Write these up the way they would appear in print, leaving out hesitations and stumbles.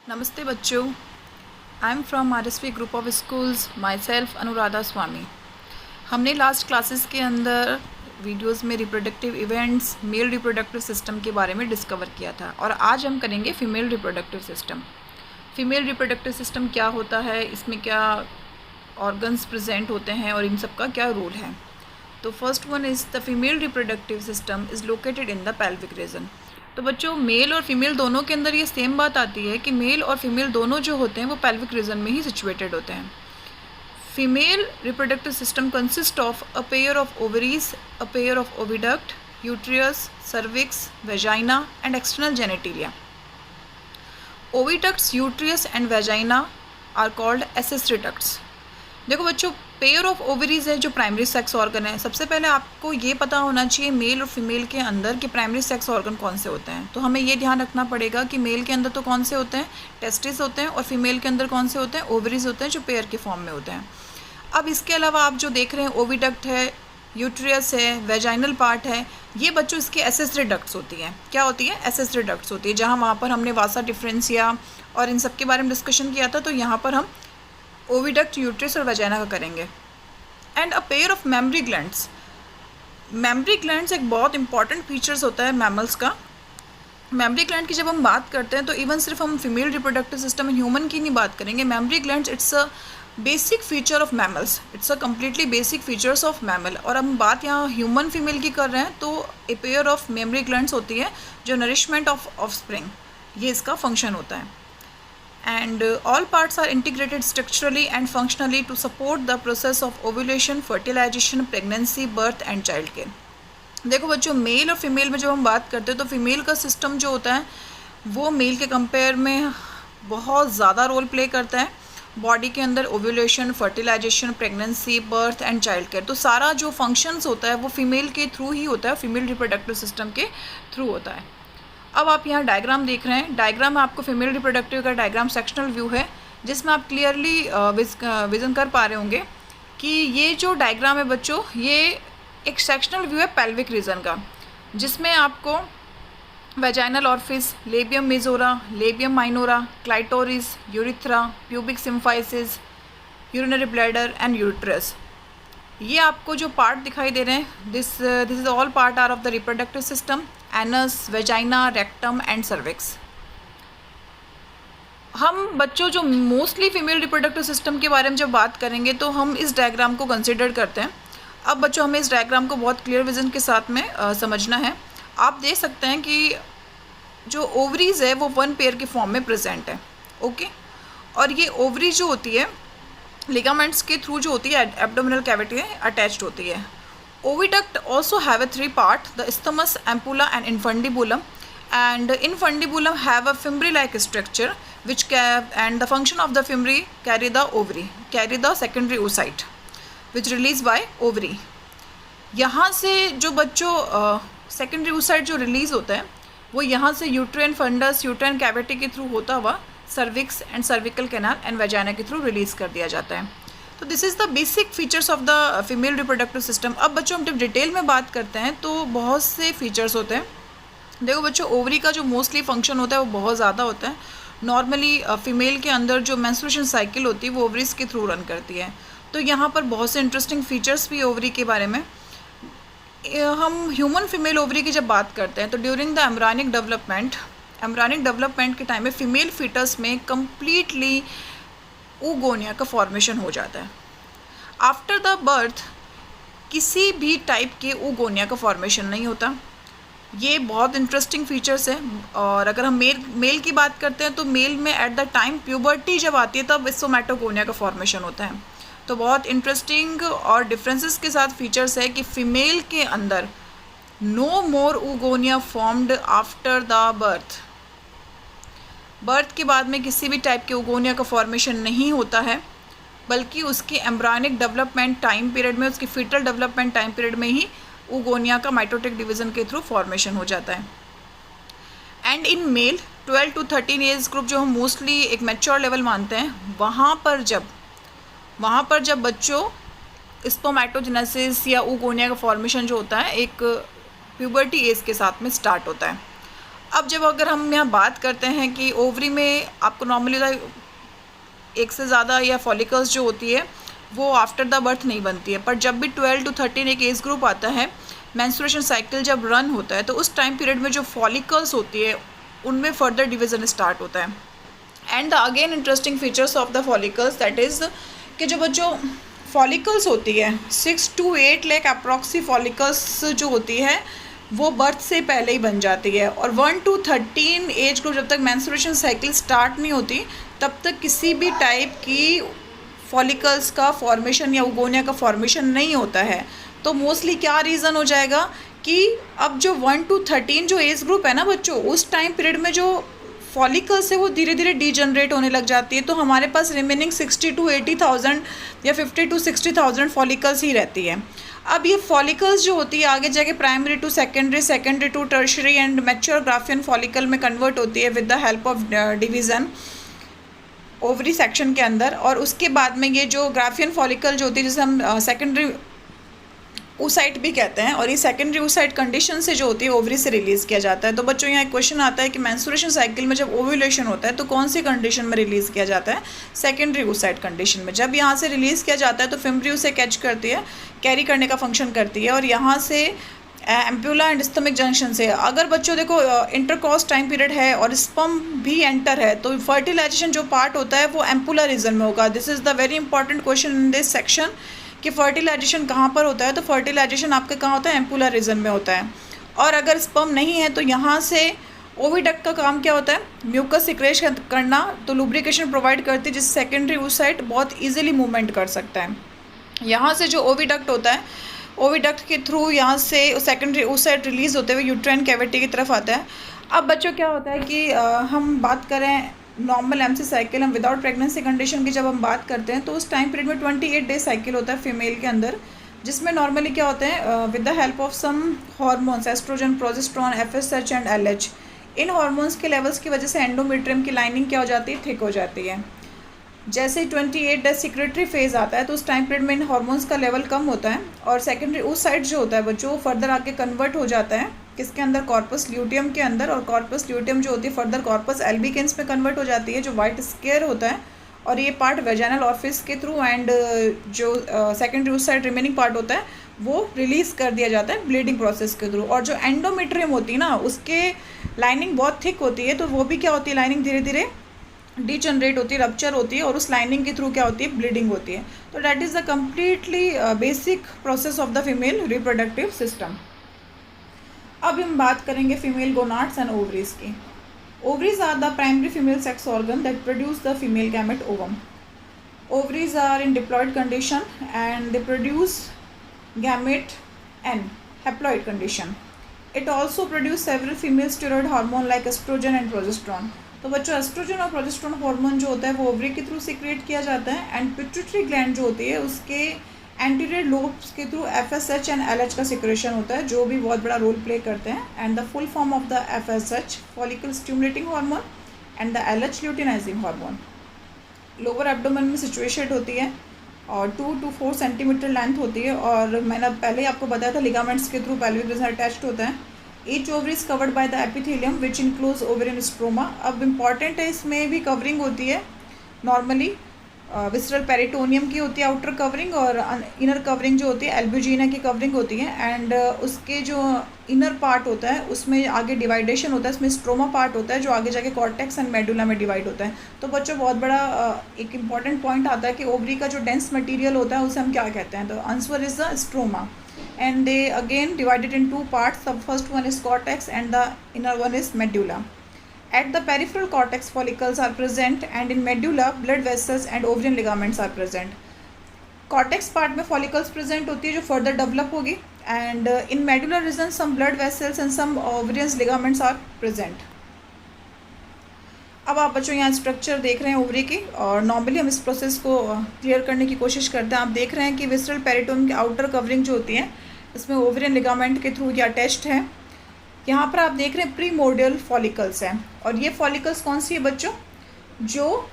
नमस्ते बच्चों, I am from RSV group of schools, myself Anuradha Swami. हमने लास्ट क्लासेस के अंदर वीडियोस में reproductive events, male reproductive system के बारे में डिस्कवर किया था और आज हम करेंगे female reproductive system. Female reproductive system क्या होता है, इसमें क्या ऑर्गन्स प्रेजेंट होते हैं और इन सब का क्या रोल है। तो first one is the female reproductive system is located in the pelvic region. तो बच्चों, मेल और फीमेल दोनों के अंदर ये सेम बात आती है कि मेल और फीमेल दोनों जो होते हैं वो पेल्विक रीजन में ही सिचुएटेड होते हैं। Female reproductive system consist of a pair of ovaries, a pair of oviduct, uterus, cervix, vagina and external genitalia. Oviducts, uterus and vagina are called accessory ducts. देखो बच्चों, पेयर ऑफ ओवरीज है जो primary sex organ है। सबसे पहले आपको ये पता होना चाहिए मेल और फीमेल के अंदर कि प्राइमरी सेक्स ऑर्गन कौन से होते हैं। तो हमें ये ध्यान रखना पड़ेगा कि मेल के अंदर तो कौन से होते हैं, टेस्टिस होते हैं, और फीमेल के अंदर कौन से होते हैं, ओवरीज होते हैं जो पेयर के फॉर्म में होते हैं। अब इसके अलावा आप जो देख रहे हैं ओविडक्ट है, यूट्रियस है, वेजाइनल पार्ट है, ये बच्चों इसकी एसेसरी डक्ट्स होती हैं। क्या होती है? एसेसरी डक्ट्स होती है। जहाँ वहाँ पर हमने वासा डिफरेंसिया और इन सब के बारे में डिस्कशन किया था, तो यहाँ पर हम ओविडक्ट, यूट्रियस और वेजाइना का करेंगे। And a pair of mammary glands. Mammary glands एक बहुत इंपॉर्टेंट फीचर्स होता है मैमल्स का। मेमरी ग्लैंड की जब हम बात करते हैं तो इवन सिर्फ हम female reproductive system in human की नहीं बात करेंगे। Mammary glands it's a basic feature of mammals, it's a completely basic features of mammal. और हम बात यहाँ ह्यूमन फीमेल की कर रहे हैं, तो a pair of mammary glands होती है जो नरिशमेंट ऑफ ऑफस्प्रिंग, ये इसका फंक्शन होता है। And all parts are integrated structurally and functionally to support the process of ovulation, fertilization, pregnancy, birth and child care। देखो बच्चों, मेल और फीमेल में जब हम बात करते हैं तो फीमेल का सिस्टम जो होता है वो मेल के कंपेयर में बहुत ज़्यादा रोल प्ले करता है बॉडी के अंदर। Ovulation, fertilization, pregnancy, birth and child care, तो सारा जो फंक्शंस होता है वो फीमेल के थ्रू ही होता है, फीमेल रिप्रोडक्टिव सिस्टम के थ्रू होता है। अब आप यहाँ डायग्राम देख रहे हैं। डायग्राम में आपको फीमेल रिप्रोडक्टिव का डायग्राम सेक्शनल व्यू है, जिसमें आप क्लियरली विजन कर पा रहे होंगे कि ये जो डायग्राम है बच्चों, ये एक सेक्शनल व्यू है पेल्विक रीजन का, जिसमें आपको vaginal orifice, labium majora, labium minora, clitoris, urethra, pubic symphysis, urinary bladder and uterus, ये आपको जो पार्ट दिखाई दे रहे हैं, this is all part are of the reproductive system. Anus, vagina, rectum and cervix. हम बच्चों जो मोस्टली फीमेल रिप्रोडक्टिव सिस्टम के बारे में जब बात करेंगे तो हम इस डायग्राम को कंसिडर करते हैं। अब बच्चों, हमें इस डायग्राम को बहुत क्लियर विजन के साथ में समझना है। आप देख सकते हैं कि जो ओवरीज है वो वन पेयर के फॉर्म में प्रेजेंट है, ओके। और ये ओवरी जो होती है लिगामेंट्स के थ्रू जो होती है एब्डोमिनल कैविटी में अटैच्ड होती है। Oviduct also have a three part, the isthmus, ampulla and infundibulum, and infundibulum have a fimbriae-like structure which and the function of the fimbriae carry the secondary oocyte which released by ovary। यहाँ से जो बच्चों secondary oocyte जो release होता है वो यहाँ से यूट्राइन फंडस, यूट्राइन कैविटी के थ्रू होता हुआ cervix and cervical canal and vagina के थ्रू रिलीज कर दिया जाता है। तो this is the basic features of the female reproductive system. अब बच्चों, हम जब डिटेल में बात करते हैं तो बहुत से फीचर्स होते हैं। देखो बच्चों, ओवरी का जो मोस्टली फंक्शन होता है वो बहुत ज़्यादा होता है। नॉर्मली फीमेल के अंदर जो मेंस्ट्रुएशन साइकिल होती है वो ओवरीज के थ्रू रन करती है। तो यहाँ पर बहुत से इंटरेस्टिंग फीचर्स भी ओवरी के बारे में। हम ह्यूमन फीमेल ओवरी की जब बात करते हैं तो ड्यूरिंग द एम्ब्रायनिक डेवलपमेंट के टाइम में फीमेल फीटस में कम्प्लीटली oogonia का फॉर्मेशन हो जाता है। आफ्टर द बर्थ किसी भी टाइप के oogonia का फॉर्मेशन नहीं होता। ये बहुत इंटरेस्टिंग फीचर्स है। और अगर हम मेल की बात करते हैं तो मेल में एट द टाइम प्यूबर्टी जब आती है तब सोमैटोगोनिया का फॉर्मेशन होता है। तो बहुत इंटरेस्टिंग और डिफरेंसेस के साथ फीचर्स है कि फीमेल के अंदर no more oogonia formed after the birth के बाद में किसी भी टाइप के oogonia का फॉर्मेशन नहीं होता है, बल्कि उसकी एम्ब्रायनिक डेवलपमेंट टाइम पीरियड में, उसकी फीटल डेवलपमेंट टाइम पीरियड में ही oogonia का माइटोटिक डिवीज़न के थ्रू फॉर्मेशन हो जाता है। And in male 12 to 13 age group जो हम मोस्टली एक मैच्योर लेवल मानते हैं, वहाँ पर जब बच्चों स्पर्मेटोजेनेसिस या oogonia का फॉर्मेशन जो होता है एक प्यूबर्टी एज के साथ में स्टार्ट होता है। अब जब अगर हम यहाँ बात करते हैं कि ओवरी में आपको नॉर्मली एक से ज़्यादा या फॉलिकल्स जो होती है वो आफ्टर द बर्थ नहीं बनती है, पर जब भी 12 to 13 एक एज ग्रुप आता है, मेंस्ट्रुएशन साइकिल जब रन होता है तो उस टाइम पीरियड में जो फॉलिकल्स होती है उनमें फर्दर डिवीज़न स्टार्ट होता है। And the again interesting features of the follicles that is कि जो बच्चों फॉलिकल्स होती है 6 to 8 लाख अप्रॉक्सी फॉलिकल्स जो होती है वो बर्थ से पहले ही बन जाती है, और 1 to 13 एज ग्रुप जब तक मेंस्ट्रुएशन साइकिल स्टार्ट नहीं होती तब तक किसी भी टाइप की फॉलिकल्स का फॉर्मेशन या उगोनिया का फॉर्मेशन नहीं होता है। तो मोस्टली क्या रीज़न हो जाएगा कि अब जो 1 to 13 जो एज ग्रुप है ना बच्चों, उस टाइम पीरियड में जो फॉलिकल्स है वो धीरे धीरे डीजनरेट होने लग जाती है, तो हमारे पास रिमेनिंग 60 to 80,000 या 50 to 60,000 फॉलिकल्स ही रहती है। अब ये फॉलिकल्स जो होती है आगे जाके primary to secondary, secondary to tertiary and mature Graafian follicle में कन्वर्ट होती है with the help of division ovary section के अंदर। और उसके बाद में ये जो ग्राफियन फॉलिकल जो होती है जिसे हम सेकेंडरी oocyte भी कहते हैं, और ये सेकेंडरी oocyte कंडीशन से जो होती है ओवरी से रिलीज़ किया जाता है। तो बच्चों यहाँ एक क्वेश्चन आता है कि मेंस्ट्रुएशन साइकिल में जब ओव्यूलेशन होता है तो कौन सी कंडीशन में रिलीज़ किया जाता है? सेकेंडरी oocyte कंडीशन में। जब यहाँ से रिलीज़ किया जाता है तो फिम्ब्री उसे कैच करती है, कैरी करने का फंक्शन करती है, और यहाँ से एम्प्यूला एंड स्टमक जंक्शन से अगर बच्चों देखो इंटरक्रॉस टाइम पीरियड है और स्पर्म भी एंटर है तो फर्टिलाइजेशन जो पार्ट होता है वो एम्पुलर रीजन में होगा। This is the very important question in this section कि फर्टिलाइजेशन कहाँ पर होता है, तो फर्टिलाइजेशन आपके कहाँ होता है? एम्पुलर रीजन में होता है। और अगर स्पर्म नहीं है तो यहाँ से ओविडक्ट का काम क्या होता है? म्यूकस सिक्रेश करना, तो लुब्रिकेशन प्रोवाइड करती है जिससे सेकेंडरी oocyte बहुत ईजिली मूवमेंट कर सकता है। यहाँ से जो ओविडक्ट होता है, ओविडक्ट के थ्रू यहाँ से सेकेंडरी oocyte रिलीज़ होते हुए यूट्राइन कैविटी की तरफ आता है। अब बच्चों क्या होता है कि हम बात करें नॉर्मल एमसी साइकिल, हम विदाउट प्रेगनेंसी कंडीशन की जब हम बात करते हैं तो उस टाइम पीरियड में 28 डे साइकिल होता है फीमेल के अंदर, जिसमें नॉर्मली क्या होते हैं with the help of some hormones estrogen, progesterone, FSH and LH, इन हार्मोन्स के लेवल्स की वजह से एंडोमेट्रियम की लाइनिंग क्या हो जाती है? थिक हो जाती है। जैसे ही 28 डे सिक्रेटरी फेज आता है तो उस टाइम पीरियड में इन हार्मोन्स का लेवल कम होता है, और सेकेंडरी oocyte जो होता है बच्चों फर्दर आके कन्वर्ट हो जाता है किसके अंदर? कॉर्पस ल्यूटियम के अंदर, और कॉर्पस ल्यूटियम जो होती है फर्दर कॉर्पस एल्बिकेंस में कन्वर्ट हो जाती है जो वाइट स्केयर होता है, और ये पार्ट वेजाइनल ऑफिस के थ्रू एंड जो सेकेंडरी oocyte रिमेनिंग पार्ट होता है वो रिलीज़ कर दिया जाता है ब्लीडिंग प्रोसेस के थ्रू। और जो एंडोमेट्रियम होती है ना उसके लाइनिंग बहुत थिक होती है, तो वो भी क्या होती है? लाइनिंग धीरे धीरे डीजनरेट होती है, रप्चर होती है, और उस लाइनिंग के थ्रू क्या होती है? ब्लीडिंग होती है। तो that is the completely basic process of the female reproductive system. अब हम बात करेंगे फीमेल गोनाड्स एंड ओवरीज की। Ovaries are the primary female sex organ that produce the female gamete ovum. Ovaries are in diploid condition and they produce gamete an haploid condition. It also produce several female steroid hormone like estrogen and progesterone. तो बच्चों oestrogen और progesterone hormone जो होता है वो ovary के through secrete किया जाता है, एंड पिट्यूटरी ग्लैंड जो होती है उसके एंटीरियर लोब्स के थ्रू एफएसएच एंड एलएच का सिक्रेशन होता है जो भी बहुत बड़ा रोल प्ले करते हैं। And the full form of the FSH follicle stimulating hormone and the LH luteinizing hormone. Lower abdomen में सिचुएटेड होती है और 2 to 4 सेंटीमीटर लेंथ होती है, और मैंने पहले ही आपको बताया था लिगामेंट्स के थ्रू पेल्विक रीजन अटैच्ड होता है। Each ovary is covered by the epithelium which includes ovarian stroma. अब इम्पॉर्टेंट है इसमें भी कवरिंग होती है, नॉर्मली विसरल पेरिटोनियम की होती है आउटर कवरिंग, और इनर कवरिंग जो होती है एल्ब्यूजिना की कवरिंग होती है। एंड उसके जो इनर पार्ट होता है उसमें आगे डिवाइडेशन होता है, इसमें स्ट्रोमा पार्ट होता है जो आगे जाके कॉर्टेक्स एंड मेडुला में डिवाइड होता है। तो बच्चों बहुत बड़ा एक इंपॉर्टेंट पॉइंट आता है कि ओवरी का जो डेंस मटेरियल होता है उसे हम क्या कहते हैं? तो answer is the stroma, and they again divided in 2 parts. The first one is cortex and the inner one is medulla. At the peripheral cortex follicles are present, and in medulla blood vessels and ovarian ligaments are present. Cortex part में follicles present होती है जो further develop होगी, and in medulla region some blood vessels and some ovarian ligaments are present. अब आप बच्चों यहाँ structure देख रहे हैं ओवरी की, और नॉर्मली हम इस प्रोसेस को क्लियर करने की कोशिश करते हैं। आप देख रहे हैं कि विसरल पेरिटोनियम की आउटर कवरिंग जो होती है इसमें ओवरियन लिगामेंट के थ्रू ये अटैच्ड है। यहाँ पर आप देख रहे हैं प्रीमोर्डियल फॉलिकल्स हैं, और ये फॉलिकल्स कौन सी है बच्चों? जो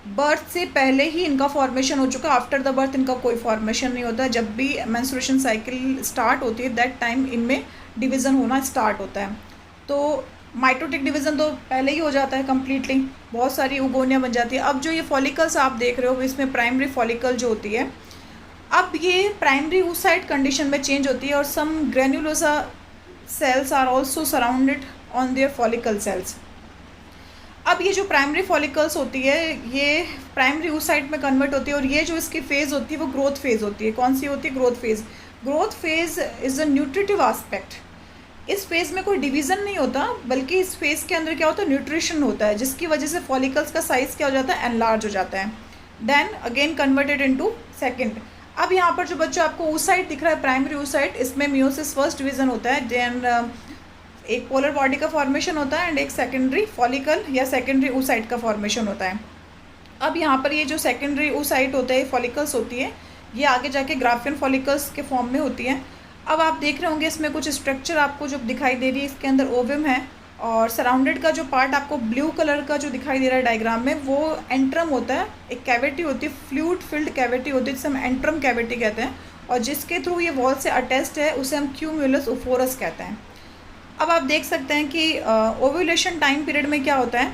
बर्थ से पहले ही इनका फॉर्मेशन हो चुका, आफ्टर द बर्थ इनका कोई फॉर्मेशन नहीं होता। जब भी मेंस्ट्रुएशन साइकिल स्टार्ट होती है दैट टाइम इनमें डिवीज़न होना स्टार्ट होता है। तो माइटोटिक डिवीज़न तो पहले ही हो जाता है कम्प्लीटली, बहुत सारी उगोनिया बन जाती है। अब जो ये फॉलिकल्स आप देख रहे हो इसमें प्राइमरी फॉलिकल जो होती है, अब ये प्राइमरी oocyte कंडीशन में चेंज होती है और some granulosa cells are also surrounded on their follicle cells. अब ये जो प्राइमरी फॉलिकल्स होती है ये प्राइमरी oocyte में कन्वर्ट होती है और ये जो इसकी फेज़ होती है वो ग्रोथ फेज़ होती है। कौन सी होती है? Growth phase. Growth phase is a nutritive aspect. इस फेज़ में कोई डिवीज़न नहीं होता, बल्कि इस फेज़ के अंदर क्या होता है? न्यूट्रिशन होता है, जिसकी वजह से फॉलिकल्स का साइज़ क्या हो जाता है? एनलार्ज हो जाता है। Then again converted into second. अब यहाँ पर जो बच्चों आपको oocyte दिख रहा है, प्राइमरी oocyte, इसमें मियोसिस फर्स्ट डिवीज़न होता है, देन एक पोलर बॉडी का फॉर्मेशन होता है एंड एक सेकेंडरी फॉलिकल या सेकेंडरी oocyte का फॉर्मेशन होता है। अब यहाँ पर ये जो सेकेंडरी oocyte होता है, फॉलिकल्स होती है, ये आगे जाके ग्राफियन फॉलिकल्स के फॉर्म में होती है। अब आप देख रहे होंगे इसमें कुछ स्ट्रक्चर आपको जो दिखाई दे रही है, इसके अंदर ओवम है और सराउंडेड का जो पार्ट आपको ब्लू कलर का जो दिखाई दे रहा है डायग्राम में, वो एंट्रम होता है। एक कैविटी होती है, फ्लूइड फिल्ड कैविटी होती है, जिसे हम एंट्रम कैविटी कहते हैं, और जिसके थ्रू ये वॉल से अटैच्ड है उसे हम क्यूमुलस ओफोरस कहते हैं। अब आप देख सकते हैं कि ओव्यूलेशन टाइम पीरियड में क्या होता है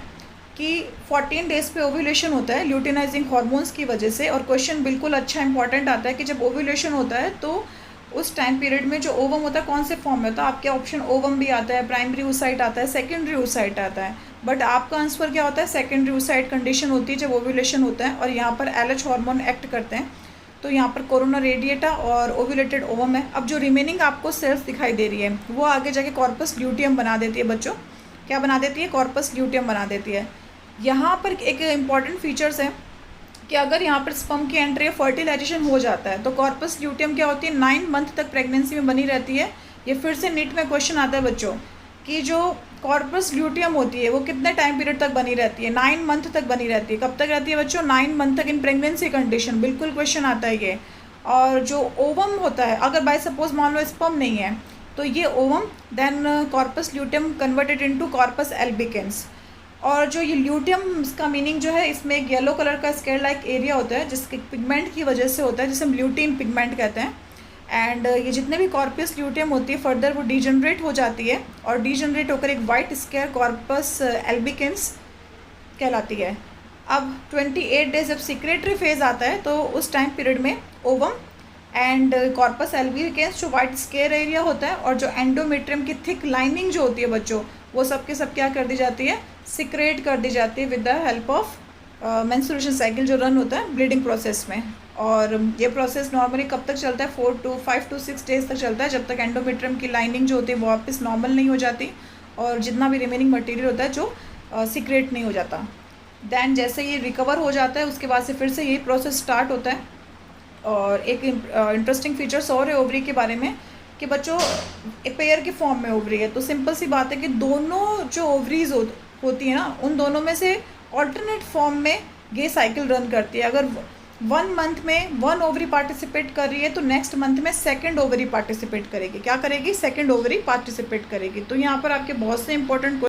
कि 14 डेज़ पे ओव्यूलेशन होता है ल्यूटिनाइजिंग हार्मोन्स की वजह से। और क्वेश्चन बिल्कुल अच्छा इंपॉर्टेंट आता है कि जब ओव्यूलेशन होता है तो उस टाइम पीरियड में जो ओवम होता है कौन से फॉर्म में होता है? आपके ऑप्शन ओवम भी आता है, प्राइमरी oocyte आता है, सेकेंडरी oocyte आता है, बट आपका आंसर क्या होता है? सेकेंडरी oocyte कंडीशन होती है जब ओव्यूलेशन होता है और यहाँ पर LH हार्मोन एक्ट करते हैं। तो यहाँ पर कोरोना रेडिएटा और ओव्यूलेटेड ओवम है। अब जो रिमेनिंग आपको सेल्स दिखाई दे रही है वो आगे जाके कॉर्पस ल्यूटियम बना देती है बच्चों। क्या बना देती है? कॉर्पस ल्यूटियम बना देती है। यहाँ पर एक इम्पॉर्टेंट फीचर्स है कि अगर यहाँ पर स्पर्म की एंट्री या फर्टिलाइजेशन हो जाता है तो कॉर्पस ल्यूटियम क्या होती है? 9 मंथ तक प्रेगनेंसी में बनी रहती है। ये फिर से नीट में क्वेश्चन आता है बच्चों कि जो कॉर्पस ल्यूटियम होती है वो कितने टाइम पीरियड तक बनी रहती है? 9 मंथ तक बनी रहती है। कब तक रहती है बच्चों? 9 मंथ तक इन प्रेगनेंसी कंडीशन। बिल्कुल क्वेश्चन आता है ये। और जो ओवम होता है, अगर बाय सपोज मान लो स्पर्म नहीं है तो ये ovum, then corpus luteum converted into corpus albicans. और जो ये ल्यूटियम, इसका मीनिंग जो है, इसमें एक येलो कलर का स्केयर लाइक एरिया होता है जिसके पिगमेंट की वजह से होता है, जिसे हम ल्यूटीन पिगमेंट कहते हैं। एंड ये जितने भी कॉर्पस ल्यूटियम होती है फर्दर वो डीजनरेट हो जाती है और डीजनरेट होकर एक वाइट स्केयर कॉर्पस एल्बिकेंस कहलाती है। अब 28 डेज जब सिक्रेटरी फेज आता है तो उस टाइम पीरियड में ओवम एंड कॉर्पस एल्बिकेंस जो वाइट स्केयर एरिया होता है और जो एंडोमेट्रियम की थिक लाइनिंग जो होती है बच्चों, वो सब के सब क्या कर दी जाती है? सिक्रेट कर दी जाती है with the help of menstruation cycle जो रन होता है ब्लीडिंग प्रोसेस में। और ये प्रोसेस नॉर्मली कब तक चलता है? 5 to 6 डेज तक चलता है, जब तक एंडोमेट्रियम की लाइनिंग जो होती है वो वापस नॉर्मल नहीं हो जाती और जितना भी रिमेनिंग मटेरियल होता है जो सिक्रेट नहीं हो जाता। दैन जैसे ये रिकवर हो जाता है उसके बाद से फिर से यही प्रोसेस स्टार्ट होता है। और एक इंटरेस्टिंग फीचर्स और है ओवरी के बारे में कि बच्चों पेयर के फॉर्म में ओवरी है, तो सिंपल सी बात है कि दोनों जो ओवरीज होती है ना, उन दोनों में से ऑल्टरनेट फॉर्म में ये साइकिल रन करती है। अगर 1 मंथ में 1 ओवरी पार्टिसिपेट कर रही है तो नेक्स्ट मंथ में सेकंड ओवरी पार्टिसिपेट करेगी। क्या करेगी? सेकंड ओवरी पार्टिसिपेट करेगी। तो यहाँ पर आपके बहुत से इंपॉर्टेंट